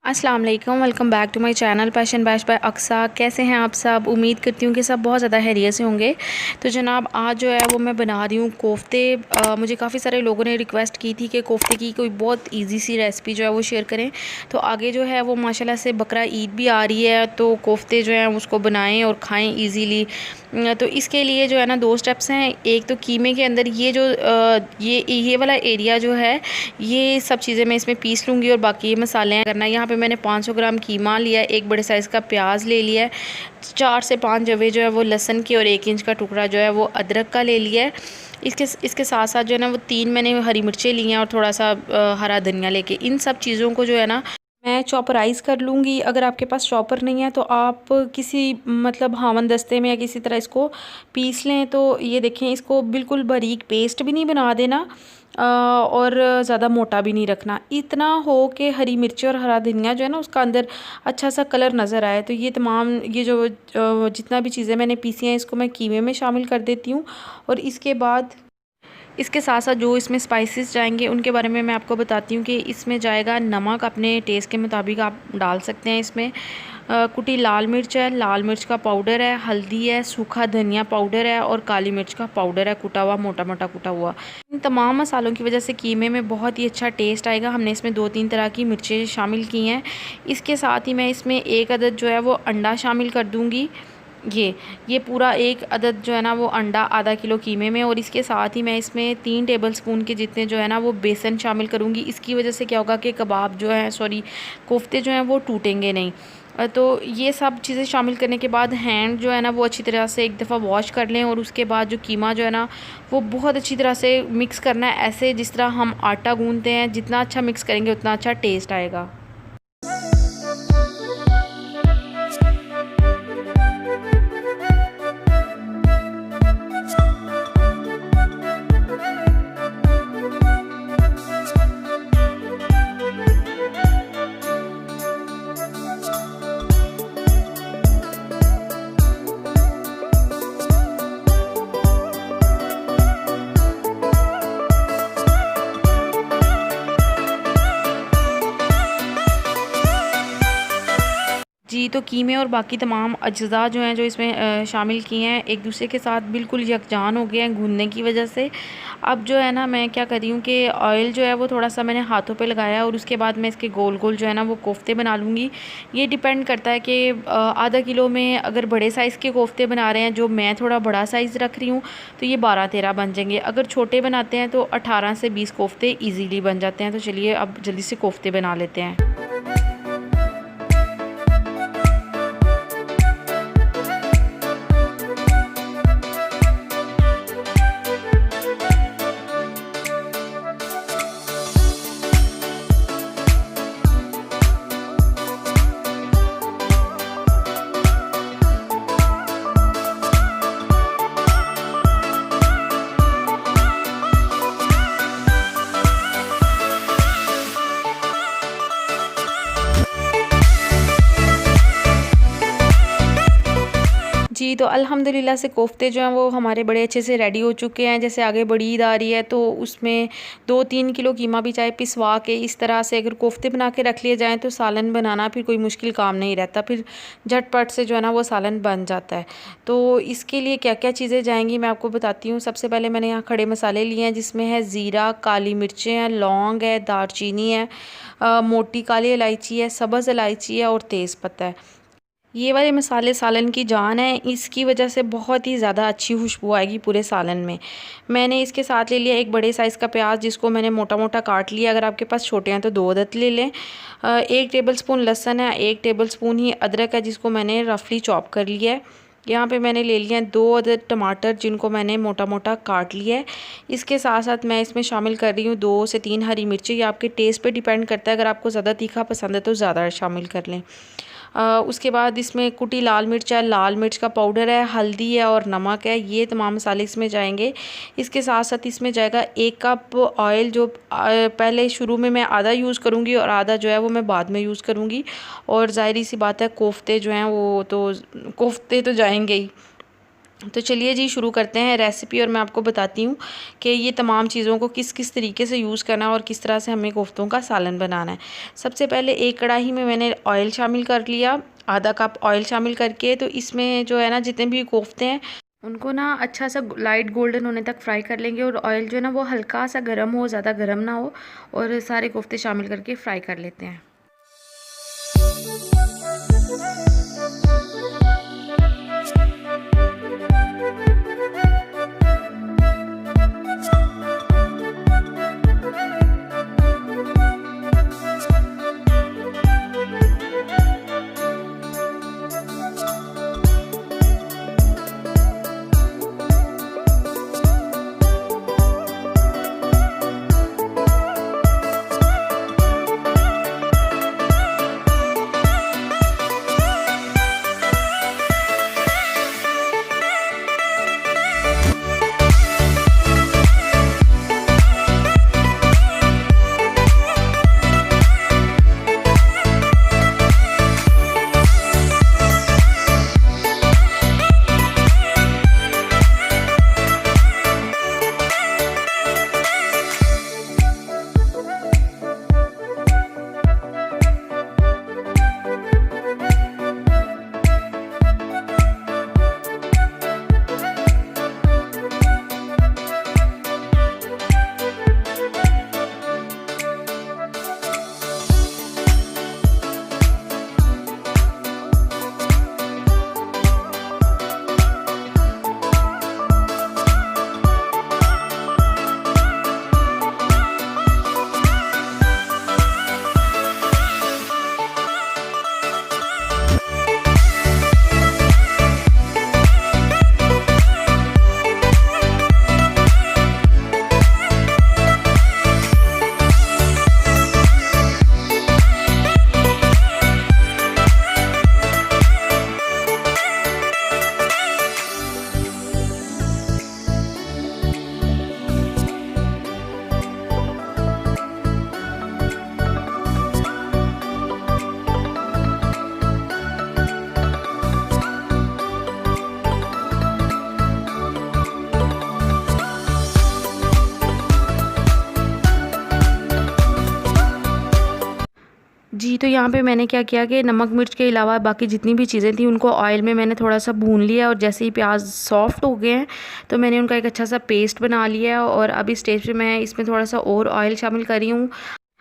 अस्सलाम वालेकुम, welcome back to my channel passion bash by Aksa. कैसे हैं आप सब? उम्मीद करती हूँ कि सब बहुत ज़्यादा खैरियत से होंगे। तो जनाब आज जो है वो मैं बना रही हूँ कोफ्ते। मुझे काफ़ी सारे लोगों ने रिक्वेस्ट की थी कि कोफ्ते की कोई बहुत इजी सी रेसिपी जो है वो शेयर करें। तो आगे जो है वो माशाल्लाह से बकरा ईद भी आ रही है, तो कोफ्ते जो हैं उसको बनाएँ और खाएँ ईज़ीली। तो इसके लिए जो है ना 2 स्टेप्स हैं। एक तो कीमे के अंदर ये जो ये वाला एरिया जो है, ये सब चीज़ें मैं इसमें पीस लूँगी और बाकी ये मसाले करना है। यहाँ पे मैंने 500 ग्राम कीमा लिया है, एक बड़े साइज़ का प्याज ले लिया है, 4 से 5 जवे जो है वो लहसुन की और 1 इंच का टुकड़ा जो है वो अदरक का ले लिया है। इसके साथ साथ जो है ना वो 3 मैंने हरी मिर्चें ली हैं और थोड़ा सा हरा धनिया लेके इन सब चीज़ों को जो है ना मैं चॉपराइज़ कर लूँगी। अगर आपके पास चॉपर नहीं है तो आप किसी मतलब हावन दस्ते में या किसी तरह इसको पीस लें। तो ये देखें, इसको बिल्कुल बारीक पेस्ट भी नहीं बना देना और ज़्यादा मोटा भी नहीं रखना। इतना हो कि हरी मिर्ची और हरा धनिया जो है ना उसका अंदर अच्छा सा कलर नज़र आए। तो ये तमाम ये जो जितना भी चीज़ें मैंने पीसी हैं इसको मैं कीमे में शामिल कर देती हूँ। और इसके बाद इसके साथ साथ जो इसमें स्पाइसेस जाएंगे उनके बारे में मैं आपको बताती हूँ कि इसमें जाएगा नमक, अपने टेस्ट के मुताबिक आप डाल सकते हैं। इसमें कुटी लाल मिर्च है, लाल मिर्च का पाउडर है, हल्दी है, सूखा धनिया पाउडर है और काली मिर्च का पाउडर है, कुटा हुआ, मोटा मोटा कुटा हुआ। इन तमाम मसालों की वजह से कीमे में बहुत ही अच्छा टेस्ट आएगा। हमने इसमें 2-3 तरह की मिर्चें शामिल की हैं। इसके साथ ही मैं इसमें 1 अदद जो है वो अंडा शामिल कर दूँगी। ये पूरा 1 अदद जो है ना वो अंडा आधा किलो कीमे में। और इसके साथ ही मैं इसमें 3 टेबलस्पून के जितने जो है ना वो बेसन शामिल करूँगी। इसकी वजह से क्या होगा कि कबाब जो है कोफ्ते जो हैं वो टूटेंगे नहीं। तो ये सब चीज़ें शामिल करने के बाद हैंड जो है ना वो अच्छी तरह से एक दफ़ा वॉश कर लें। और उसके बाद जो कीमा जो है ना वो बहुत अच्छी तरह से मिक्स करना है, ऐसे जिस तरह हम आटा गूँथते हैं। जितना अच्छा मिक्स करेंगे उतना अच्छा टेस्ट आएगा। जी, तो कीमे और बाकी तमाम अज्जा जो हैं जो इसमें शामिल किए हैं एक दूसरे के साथ बिल्कुल यकजान हो गए हैं भूनने की वजह से। अब जो है ना मैं क्या कर रही हूँ कि ऑयल जो है वो थोड़ा सा मैंने हाथों पे लगाया और उसके बाद मैं इसके गोल गोल जो है ना वो कोफ्ते बना लूँगी। ये डिपेंड करता है कि आधा किलो में अगर बड़े साइज़ के कोफ्ते बना रहे हैं, जो मैं थोड़ा बड़ा साइज़ रख रही हूँ, तो ये 12-13 बन जाएंगे। अगर छोटे बनाते हैं तो 18 से 20 कोफ्ते ईज़िली बन जाते हैं। तो चलिए अब जल्दी से कोफ्ते बना लेते हैं। जी, तो अल्हम्दुलिल्लाह से कोफ्ते जो हैं वो हमारे बड़े अच्छे से रेडी हो चुके हैं। जैसे आगे बड़ी ईद आ रही है तो उसमें 2-3 किलो कीमा भी चाहे पिसवा के इस तरह से अगर कोफ्ते बना के रख लिए जाएँ तो सालन बनाना फिर कोई मुश्किल काम नहीं रहता, फिर झटपट से जो है ना वो सालन बन जाता है। तो इसके लिए क्या क्या चीज़ें जाएंगी मैं आपको बताती हूँ। सबसे पहले मैंने यहाँ खड़े मसाले लिए हैं, जिसमें है ज़ीरा, काली मिर्चें हैं, लौंग है, दालचीनी है, मोटी काली इलायची है, सब्ज़ इलायची है और तेज़पत्ता है। ये वाले मसाले सालन की जान है, इसकी वजह से बहुत ही ज़्यादा अच्छी खुशबू आएगी पूरे सालन में। मैंने इसके साथ ले लिया 1 बड़े साइज़ का प्याज, जिसको मैंने मोटा मोटा काट लिया। अगर आपके पास छोटे हैं तो 2 अदद ले लें। 1 टेबलस्पून लहसुन है, 1 टेबलस्पून ही अदरक है, जिसको मैंने रफली चॉप कर लिया है। यहाँ पे मैंने ले लिया है 2 अदद टमाटर, जिनको मैंने मोटा मोटा काट लिया है। इसके साथ साथ मैं इसमें शामिल कर रही हूँ 2 से 3 हरी मिर्ची। ये आपके टेस्ट पे डिपेंड करता है, अगर आपको ज़्यादा तीखा पसंद है तो ज़्यादा शामिल कर लें। उसके बाद इसमें कुटी लाल मिर्च है, लाल मिर्च का पाउडर है, हल्दी है और नमक है। ये तमाम मसाले इसमें जाएंगे। इसके साथ साथ इसमें जाएगा 1 कप ऑयल, जो पहले शुरू में मैं आधा यूज़ करूँगी और आधा जो है वो मैं बाद में यूज़ करूँगी। और ज़ाहिर सी बात है कोफ्ते जो हैं वो तो कोफ्ते तो जाएंगे ही। तो चलिए जी शुरू करते हैं रेसिपी, और मैं आपको बताती हूँ कि ये तमाम चीज़ों को किस किस तरीके से यूज़ करना है और किस तरह से हमें कोफ्तों का सालन बनाना है। सबसे पहले एक कढ़ाई में मैंने ऑयल शामिल कर लिया, आधा कप ऑयल शामिल करके। तो इसमें जो है ना जितने भी कोफ्ते हैं उनको ना अच्छा सा लाइट गोल्डन होने तक फ्राई कर लेंगे, और ऑयल जो है ना वो हल्का सा गर्म हो, ज़्यादा गर्म ना हो, और सारे कोफ्ते शामिल करके फ्राई कर लेते हैं। जी, तो यहाँ पे मैंने क्या किया कि नमक मिर्च के अलावा बाकी जितनी भी चीज़ें थी उनको ऑयल में मैंने थोड़ा सा भून लिया, और जैसे ही प्याज सॉफ्ट हो गए हैं तो मैंने उनका एक अच्छा सा पेस्ट बना लिया है। और अब इस स्टेज पे मैं इसमें थोड़ा सा और ऑयल शामिल कर रही हूँ।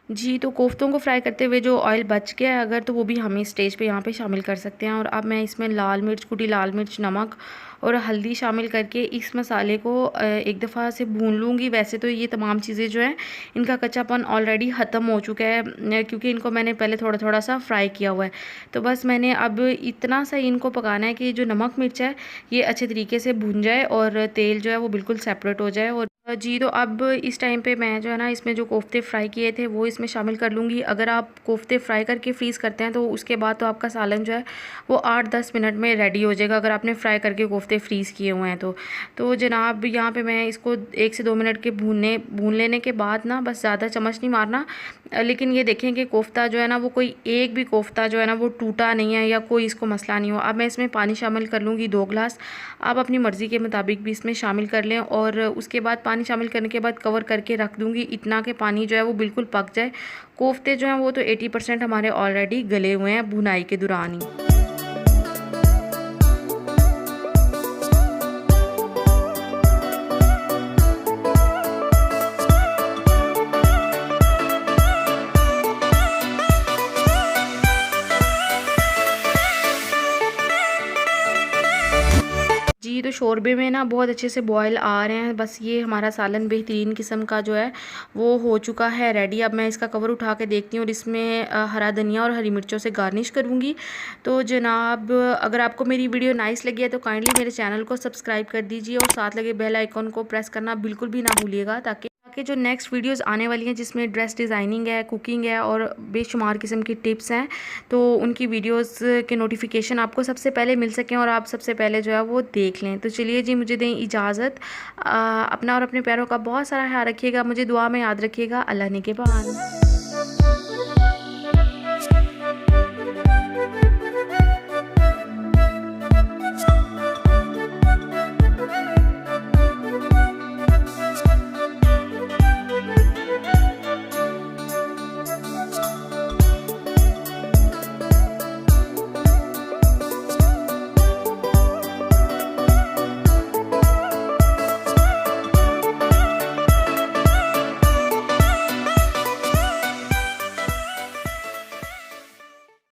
जी, तो कोफ्तों को फ्राई करते हुए जो ऑयल बच गया है अगर, तो वो भी हम इस स्टेज पे यहाँ पे शामिल कर सकते हैं। और अब मैं इसमें लाल मिर्च, कुटी लाल मिर्च, नमक और हल्दी शामिल करके इस मसाले को एक दफ़ा से भून लूँगी। वैसे तो ये तमाम चीज़ें जो हैं इनका कच्चापन ऑलरेडी ख़त्म हो चुका है, क्योंकि इनको मैंने पहले थोड़ा थोड़ा सा फ्राई किया हुआ है। तो बस मैंने अब इतना सा इनको पकाना है कि जो नमक मिर्च है ये अच्छे तरीके से भून जाए और तेल जो है वो बिल्कुल सेपरेट हो जाए। और जी, तो अब इस टाइम पे मैं जो है ना इसमें जो कोफ्ते फ्राई किए थे वो इसमें शामिल कर लूँगी। अगर आप कोफ्ते फ्राई करके फ्रीज़ करते हैं तो उसके बाद तो आपका सालन जो है वो 8-10 मिनट में रेडी हो जाएगा, अगर आपने फ्राई करके कोफ्ते फ्रीज़ किए हुए हैं तो जनाब यहाँ पे मैं इसको 1 से 2 मिनट के भून लेने के बाद ना, बस ज़्यादा चम्मच नहीं मारना, लेकिन ये देखें कि कोफ्ता जो है ना वो कोई एक भी कोफ्ता जो है ना वो टूटा नहीं है या कोई इसको मसला नहीं हो। अब मैं इसमें पानी शामिल कर लूँगी 2 गिलास। आप अपनी मर्ज़ी के मुताबिक भी इसमें शामिल कर लें, और उसके बाद पानी शामिल करने के बाद कवर करके रख दूँगी, इतना कि पानी जो है वो बिल्कुल पक जाए। कोफ्ते जो हैं वो तो 80% हमारे ऑलरेडी गले हुए हैं भुनाई के दौरान ही। जी, तो शोरबे में ना बहुत अच्छे से बॉयल आ रहे हैं। बस ये हमारा सालन बेहतरीन किस्म का जो है वो हो चुका है रेडी। अब मैं इसका कवर उठा के देखती हूँ और इसमें हरा धनिया और हरी मिर्चों से गार्निश करूँगी। तो जनाब, अगर आपको मेरी वीडियो नाइस लगी है तो काइंडली मेरे चैनल को सब्सक्राइब कर दीजिए और साथ लगे बेल आइकॉन को प्रेस करना बिल्कुल भी ना भूलिएगा, ताकि जो नेक्स्ट वीडियोस आने वाली हैं जिसमें ड्रेस डिज़ाइनिंग है, कुकिंग है और बेशुमार किस्म की टिप्स हैं, तो उनकी वीडियोस के नोटिफिकेशन आपको सबसे पहले मिल सकें और आप सबसे पहले जो है वो देख लें। तो चलिए जी, मुझे दें इजाज़त। अपना और अपने प्यारों का बहुत सारा ख्याल रखिएगा, मुझे दुआ में याद रखिएगा। अल्लाह निगहबान।